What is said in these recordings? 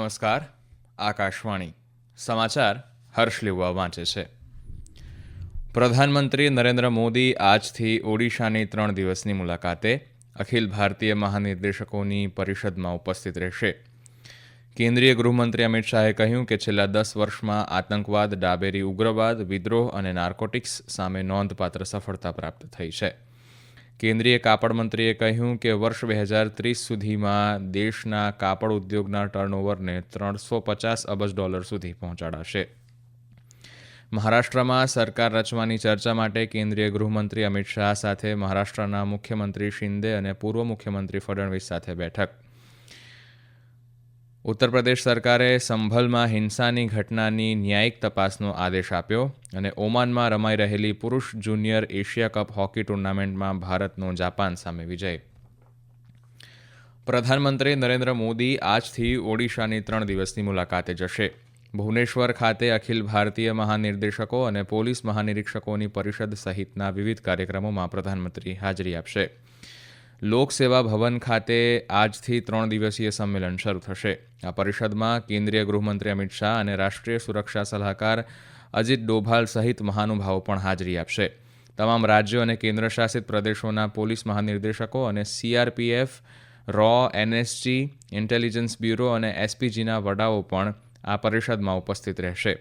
નમસ્કાર. આકાશવાણી સમાચાર હર્ષ લેવા વાંચે છે. પ્રધાનમંત્રી નરેન્દ્ર મોદી આજથી ઓડિશાની 3 દિવસની મુલાકાતે અખિલ ભારતીય મહાનિર્દેશકોની પરિષદમાં ઉપસ્થિત રહેશે. કેન્દ્રીય ગૃહમંત્રી અમિત શાહે કહ્યું કે છેલ્લા 10 વર્ષમાં આતંકવાદ, ડાબેરી ઉગ્રવાદ, વિદ્રોહ અને નાર્કોટિક્સ સામે નોંધપાત્ર સફળતા પ્રાપ્ત થઈ છે. કેન્દ્રીય કાપડ મંત્રીએ કહ્યું કે વર્ષ 2030 સુધીમાં દેશના કાપડ ઉદ્યોગના ટર્નઓવરને $350 અબજ સુધી પહોંચાડાશે. મહારાષ્ટ્રમાં સરકાર રચવાની ચર્ચા માટે કેન્દ્રીય ગૃહમંત્રી અમિત શાહ સાથે મહારાષ્ટ્રના મુખ્યમંત્રી શિંદે અને પૂર્વ મુખ્યમંત્રી ફડણવીસ સાથે બેઠક. ઉત્તર પ્રદેશ સરકારે સંભલમાં હિંસાની ઘટનાની ન્યાયિક તપાસનો આદેશ આપ્યો અને ઓમાનમાં રમાઈ રહેલી પુરુષ જુનિયર એશિયા કપ હોકી ટુર્નામેન્ટમાં ભારતનો જાપાન સામે વિજય. પ્રધાનમંત્રી નરેન્દ્ર મોદી આજથી ઓડિશાની 3 દિવસની મુલાકાતે જશે. ભુવનેશ્વર ખાતે અખિલ ભારતીય મહાનિર્દેશકો અને પોલીસ મહાનિરીક્ષકોની પરિષદ સહિતના વિવિધ કાર્યક્રમોમાં પ્રધાનમંત્રી હાજરી આપશે. લોકસેવા ભવન ખાતે આજથી 3 દિવસીય સંમેલન શરૂ થશે. આ પરિષદમાં કેન્દ્રીય ગૃહમંત્રી અમિત શાહ અને રાષ્ટ્રીય સુરક્ષા સલાહકાર અજીત ડોભાલ સહિત મહાનુભાવો પણ હાજરી આપશે. તમામ રાજ્યો અને કેન્દ્રશાસિત પ્રદેશોના પોલીસ મહાનિર્દેશકો અને સીઆરપીએફ, રો, એનએસજી, ઇન્ટેલિજન્સ બ્યુરો અને એસપીજીના વડાઓ પણ આ પરિષદમાં ઉપસ્થિત રહેશે.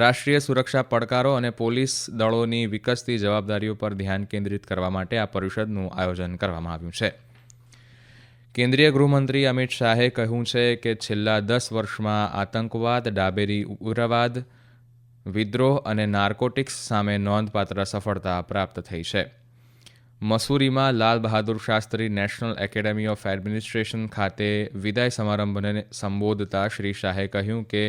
રાષ્ટ્રીય સુરક્ષા પડકારો અને પોલીસ દળોની વિકસતી જવાબદારીઓ પર ધ્યાન કેન્દ્રિત કરવા માટે આ પરિષદનું આયોજન કરવામાં આવ્યું છે. કેન્દ્રીય ગૃહમંત્રી અમિત શાહે કહ્યું છે કે છેલ્લા 10 વર્ષમાં આતંકવાદ, ડાબેરી ઉગ્રવાદ, વિદ્રોહ અને નાર્કોટિક્સ સામે નોંધપાત્ર સફળતા પ્રાપ્ત થઈ છે. મસૂરીમાં Lal Bahadur Shastri National Academy of Administration ખાતે વિદાય સમારંભને સંબોધતા શ્રી શાહે કહ્યું કે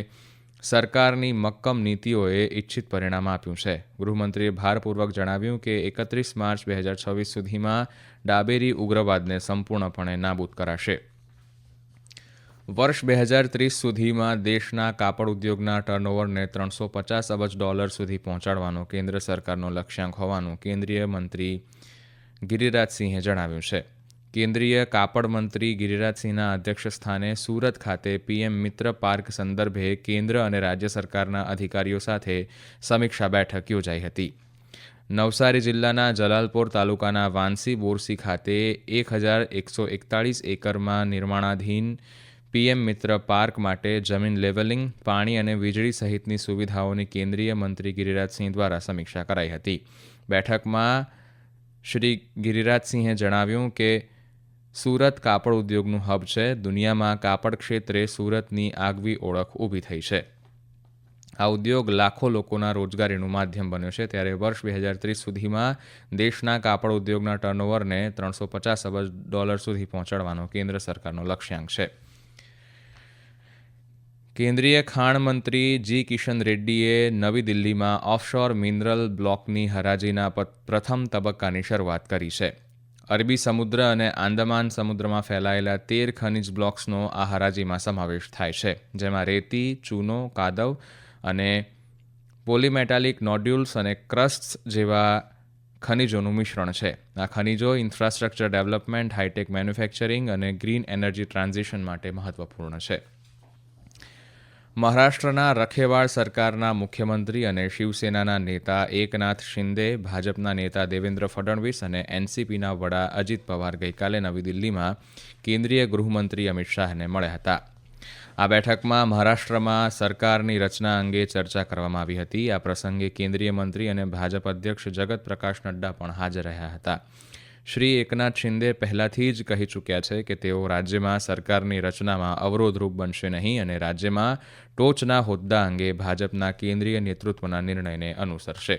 સરકારની મક્કમ નીતિઓએ ઇચ્છિત પરિણામ આપ્યું છે. ગૃહમંત્રીએ ભારપૂર્વક જણાવ્યું કે 31 માર્ચ 2026 સુધીમાં ડાબેરી ઉગ્રવાદને સંપૂર્ણપણે નાબૂદ કરાશે. વર્ષ 2030 સુધીમાં દેશના કાપડ ઉદ્યોગના ટર્નઓવરને $350 અબજ સુધી પહોંચાડવાનો કેન્દ્ર સરકારનો લક્ષ્યાંક હોવાનું કેન્દ્રીય મંત્રી ગિરિરાજસિંહે જણાવ્યું છે. કેન્દ્રીય કાપડ મંત્રી ગિરિરાજસિંહના અધ્યક્ષસ્થાને સુરત ખાતે પીએમ મિત્ર પાર્ક સંદર્ભે કેન્દ્ર અને રાજ્ય સરકારના અધિકારીઓ સાથે સમીક્ષા બેઠક યોજાઈ હતી. નવસારી જિલ્લાના જલાલપોર તાલુકાના વાંસી બોરસી ખાતે 1141 એકરમાં નિર્માણાધીન પીએમ મિત્ર પાર્ક માટે જમીન લેવલિંગ, પાણી અને વીજળી સહિતની સુવિધાઓની કેન્દ્રીય મંત્રી ગિરિરાજસિંહ દ્વારા સમીક્ષા કરાઈ હતી. બેઠકમાં શ્રી ગિરિરાજસિંહે જણાવ્યું કે સુરત કાપડ ઉદ્યોગનું હબ છે. દુનિયામાં કાપડ ક્ષેત્રે સુરતની આગવી ઓળખ ઊભી થઈ છે. આ ઉદ્યોગ લાખો લોકોના રોજગારીનું માધ્યમ બન્યો છે. ત્યારે વર્ષ 2030 સુધીમાં દેશના કાપડ ઉદ્યોગના ટર્નઓવરને $350 અબજ સુધી પહોંચાડવાનો કેન્દ્ર સરકારનો લક્ષ્યાંક છે. કેન્દ્રીય ખાણ મંત્રી જી કિશન રેડ્ડીએ નવી દિલ્હીમાં ઓફશોર મિનરલ બ્લોકની હરાજીના પ્રથમ તબક્કાની શરૂઆત કરી છે. અરબી સમુદ્ર અને આંદામાન સમુદ્રમાં ફેલાયેલા 13 ખનિજ બ્લોક્સનો આ હરાજીમાં સમાવેશ થાય છે, જેમાં રેતી, ચૂનો, કાદવ અને પોલીમેટાલિક નોડ્યુલ્સ અને ક્રસ્ટ્સ જેવા ખનિજોનું મિશ્રણ છે. આ ખનિજો ઇન્ફ્રાસ્ટ્રક્ચર ડેવલપમેન્ટ, હાઈટેક મેન્યુફેક્ચરિંગ અને ગ્રીન એનર્જી ટ્રાન્ઝિશન માટે મહત્વપૂર્ણ છે. મહારાષ્ટ્રના રખેવાળ સરકારના મુખ્યમંત્રી અને શિવસેનાના નેતા એકનાથ શિંદે, ભાજપના નેતા દેવેન્દ્ર ફડણવીસ અને એનસીપીના વડા અજીત પવાર ગઈકાલે નવી દિલ્હીમાં કેન્દ્રીય ગૃહમંત્રી અમિત શાહને મળ્યા હતા. આ બેઠકમાં મહારાષ્ટ્રમાં સરકારની રચના અંગે ચર્ચા કરવામાં આવી હતી. આ પ્રસંગે કેન્દ્રીય મંત્રી અને ભાજપ અધ્યક્ષ જગત પ્રકાશ નડ્ડા પણ હાજર રહ્યા હતા. શ્રી એકનાથ શિંદે પહેલાથી જ કહી ચૂક્યા છે કે તેઓ રાજ્યમાં સરકારની રચનામાં અવરોધરૂપ બનશે નહીં અને રાજ્યમાં ટોચના હોદ્દા અંગે ભાજપના કેન્દ્રીય નેતૃત્વના નિર્ણયને અનુસરશે.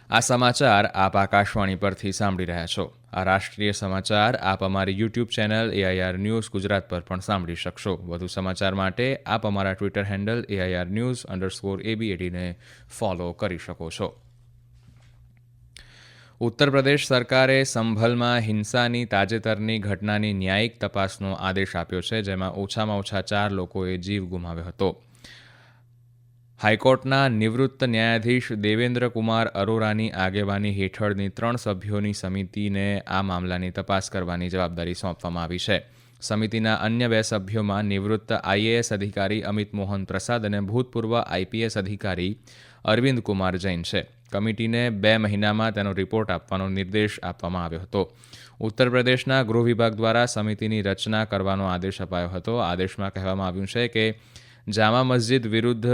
આ સમાચાર આપ આકાશવાણી પરથી સાંભળી રહ્યા છો. આ રાષ્ટ્રીય સમાચાર આપ અમારી YouTube channel AIR news Gujarat પર પણ સાંભળી શકશો. વધુ સમાચાર માટે આપ અમારા ટ્વિટર હેન્ડલ AIR_news_ABAD ને ફોલો કરી શકો છો. ઉત્તર પ્રદેશ સરકારે સંભલમાં હિંસાની તાજેતરની ઘટનાની ન્યાયિક તપાસનો આદેશ આપ્યો છે, જેમાં ઓછામાં ઓછા 4 લોકોએ જીવ ગુમાવ્યો હતો. હાઈકોર્ટના નિવૃત્ત ન્યાયાધીશ દેવેન્દ્ર કુમાર અરોરાની આગેવાની હેઠળની 3 સભ્યોની સમિતિને આ મામલાની તપાસ કરવાની જવાબદારી સોંપવામાં આવી છે. સમિતિના અન્ય 2 સભ્યોમાં નિવૃત્ત આઈએએસ અધિકારી અમિત મોહન પ્રસાદ અને ભૂતપૂર્વ આઈપીએસ અધિકારી અરવિંદ કુમાર જૈન છે. કમિટીને 2 મહિનામાં તેનો રિપોર્ટ આપવાનો નિર્દેશ આપવામાં આવ્યો હતો. ઉત્તર પ્રદેશના ગૃહ વિભાગ દ્વારા સમિતિની રચના કરવાનો આદેશ અપાયો હતો. આદેશમાં કહેવામાં આવ્યું છે કે જામા મસ્જિદ વિરુદ્ધ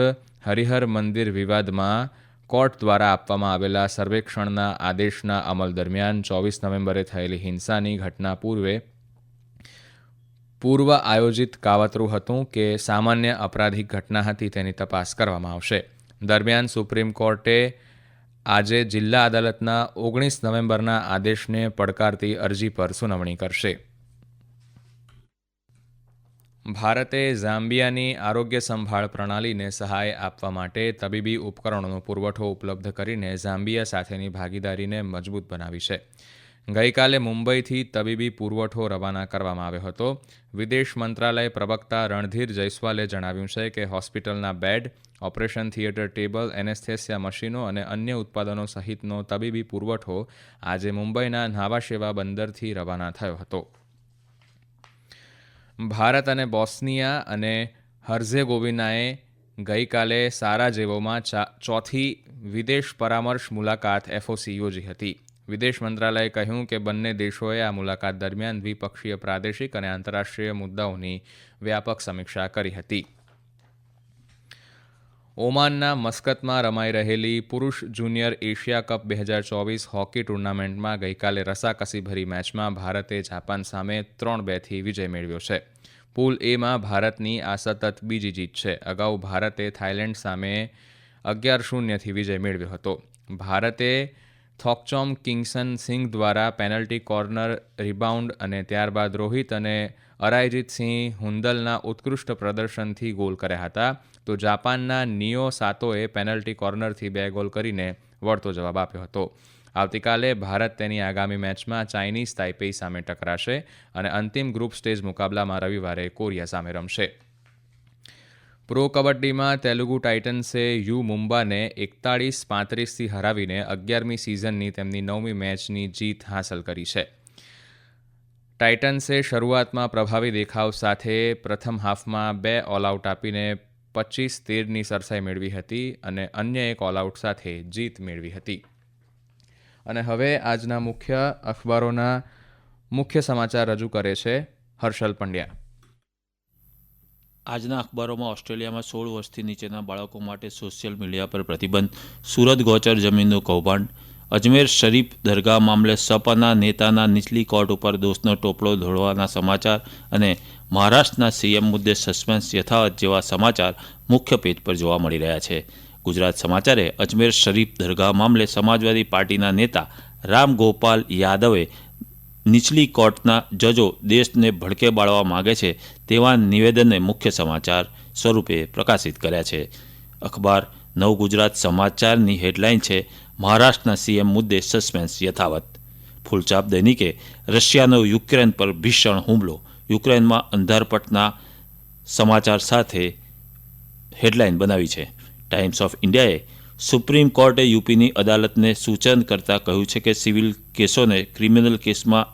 હરિહર મંદિર વિવાદમાં કોર્ટ દ્વારા આપવામાં આવેલા સર્વેક્ષણના આદેશના અમલ દરમિયાન 24 નવેમ્બરે થયેલી હિંસાની ઘટના પૂર્વ આયોજિત કાવતરું હતું કે સામાન્ય અપરાધિક ઘટના હતી તેની તપાસ કરવામાં આવશે. દરમિયાન સુપ્રીમ કોર્ટે આજે જિલ્લા અદાલતના 19 નવેમ્બરના આદેશને પડકારતી અરજી પર સુનાવણી કરશે. ભારતે ઝામ્બિયાની આરોગ્ય સંભાળ પ્રણાલીને સહાય આપવા માટે તબીબી ઉપકરણોનો પુરવઠો ઉપલબ્ધ કરીને ઝામ્બિયા સાથેની ભાગીદારીને મજબૂત બનાવી છે. ગઈકાલે મુંબઈથી તબીબી પુરવઠો રવાના કરવામાં આવ્યો હતો. વિદેશ મંત્રાલય પ્રવક્તા રણધીર જયસ્વાલે જણાવ્યું છે કે હોસ્પિટલના bed, operation theatre table, anaesthesia મશીનો અને અન્ય ઉત્પાદનો સહિતનો તબીબી પુરવઠો આજે મુંબઈના નાવાશેવા બંદરથી રવાના થયો હતો. ભારત અને બોસ્નિયા અને હર્ઝેગોવિનાએ ગઈકાલે સારાજેવોમાં ચોથી વિદેશ પરામર્શ મુલાકાત એફઓસી યોજી હતી. વિદેશ મંત્રાલયે કહ્યું કે બંને દેશોએ આ મુલાકાત દરમિયાન દ્વિપક્ષીય પ્રાદેશિક અને આંતરરાષ્ટ્રીય મુદ્દાઓની વ્યાપક સમીક્ષા કરી હતી. ઓમાનના મસ્કતમાં રમાઈ રહેલી પુરુષ જુનિયર એશિયા કપ 2024 હોકી ટુર્નામેન્ટમાં ગઈકાલે રસાકસીભરી મેચમાં ભારતે જાપાન સામે 3-2થી વિજય મેળવ્યો છે. પૂલ એમાં ભારતની આ સતત બીજી જીત છે. અગાઉ ભારતે થાઇલેન્ડ સામે 11-0થી વિજય મેળવ્યો હતો. ભારતે થોકચોમ કિંગસન સિંઘ દ્વારા પેનલ્ટી કોર્નર, રિબાઉન્ડ અને ત્યારબાદ રોહિત અને અરાયજીત સિંહ હુંદલના ઉત્કૃષ્ટ પ્રદર્શનથી ગોલ કર્યા હતા. તો જાપાનના નિયો સાતોએ પેનલ્ટી કોર્નરથી 2 ગોલ કરીને વળતો જવાબ આપ્યો હતો. આવતીકાલે ભારત તેની આગામી મેચમાં ચાઇનીઝ તાઇપેઈ સામે ટકરાશે અને અંતિમ ગ્રુપ સ્ટેજ મુકાબલામાં રવિવારે કોરિયા સામે રમશે. પ્રો કબડ્ડીમાં તેલુગુ ટાઇટન્સે યુ મુંબાને 41-35થી હરાવીને 11મી સિઝનની તેમની 9મી મેચની જીત હાંસલ કરી છે. ટાઇટન્સે શરૂઆતમાં પ્રભાવી દેખાવ સાથે પ્રથમ હાફમાં 2 ઓલઆઉટ આપીને 25-13ની સરસાઈ મેળવી હતી અને અન્ય એક ઓલઆઉટ સાથે જીત મેળવી હતી. અને હવે આજના મુખ્ય અખબારોના મુખ્ય સમાચાર રજૂ કરે છે હર્ષલ પંડ્યા. આજના અખબારોમાં ઓસ્ટ્રેલિયામાં 16 વર્ષથી નીચેના બાળકો માટે સોશિયલ મીડિયા પર પ્રતિબંધ, સુરત ગોચર જમીનનું કૌભાંડ, અજમેર શરીફ દરગાહ મામલે સપાના નેતાના નીચલી કોર્ટ ઉપર દોષનો ટોપલો ઢોળવાના સમાચાર અને મહારાષ્ટ્રના સીએમ મુદ્દે સસ્પેન્સ યથાવત જેવા સમાચાર મુખ્ય પેજ પર જોવા મળી રહ્યા છે. ગુજરાત સમાચારે અજમેર શરીફ દરગાહ મામલે સમાજવાદી પાર્ટીના નેતા રામ ગોપાલ યાદવે નીચલી કોર્ટના જજો દેશને ભડકે બાળવા માગે છે તેવા નિવેદનને મુખ્ય સમાચાર સ્વરૂપે પ્રકાશિત કર્યા છે. અખબાર નવ ગુજરાત સમાચારની હેડલાઇન છે, મહારાષ્ટ્રના સીએમ મુદ્દે સસ્પેન્સ યથાવત. ફૂલચાપ દૈનિકે રશિયાનો યુક્રેન પર ભીષણ હુમલો, યુક્રેનમાં અંધારપટના સમાચાર સાથે હેડલાઇન બનાવી છે. ટાઈમ્સ ઓફ ઇન્ડિયાએ સુપ્રીમ કોર્ટે યુપીની અદાલતને સૂચન કરતાં કહ્યું છે કે સિવિલ કેસોને ક્રિમિનલ કેસમાં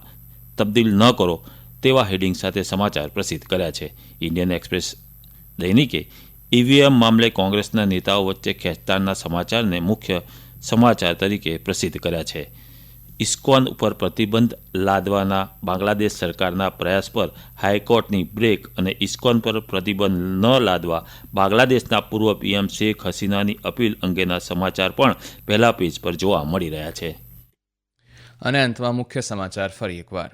તબદીલ ન કરો તેવા હેડિંગ સાથે સમાચાર પ્રસિદ્ધ કર્યા છે. ઇન્ડિયન એક્સપ્રેસ દૈનિકે ઈવીએમ મામલે કોંગ્રેસના નેતાઓ વચ્ચે ખેંચતાણના સમાચારને મુખ્ય સમાચાર તરીકે પ્રસિદ્ધ કર્યા છે. ઇસ્કોન ઉપર પ્રતિબંધ લાદવાના બાંગ્લાદેશ સરકારના પ્રયાસ પર હાઈકોર્ટની બ્રેક અને ઇસ્કોન પર પ્રતિબંધ ન લાદવા બાંગ્લાદેશના પૂર્વ પીએમ શેખ હસીનાની અપીલ અંગેના સમાચાર પણ પહેલા પેજ પર જોવા મળી રહ્યા છે. અને અંતમાં મુખ્ય સમાચાર ફરી એકવાર.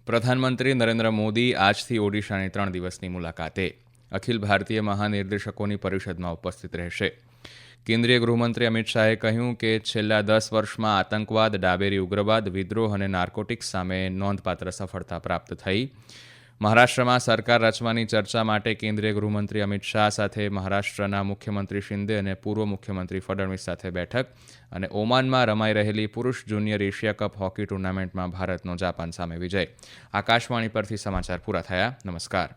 પ્રધાનમંત્રી નરેન્દ્ર મોદી આજથી ઓડિશાની 3 દિવસની મુલાકાતે. અખિલ ભારતીય મહાનિર્દેશકોની પરિષદમાં ઉપસ્થિત રહેશે. કેન્દ્રીય ગૃહમંત્રી અમિત શાહે કહ્યું કે છેલ્લા 10 વર્ષમાં આતંકવાદ, ડાબેરી ઉગ્રવાદ, વિદ્રોહ અને નાર્કોટિક્સ સામે નોંધપાત્ર સફળતા પ્રાપ્ત થઈ. મહારાષ્ટ્રમાં સરકાર રચવાની ચર્ચા માટે કેન્દ્રીય ગૃહમંત્રી અમિત શાહ સાથે મહારાષ્ટ્રના મુખ્યમંત્રી શિંદે અને પૂર્વ મુખ્યમંત્રી ફડણવીસ સાથે બેઠક. અને ઓમાનમાં રમાઈ રહેલી પુરુષ જુનિયર એશિયા કપ હોકી ટુર્નામેન્ટમાં ભારતનો જાપાન સામે વિજય. આકાશવાણી પરથી સમાચાર પૂરા થયા. નમસ્કાર.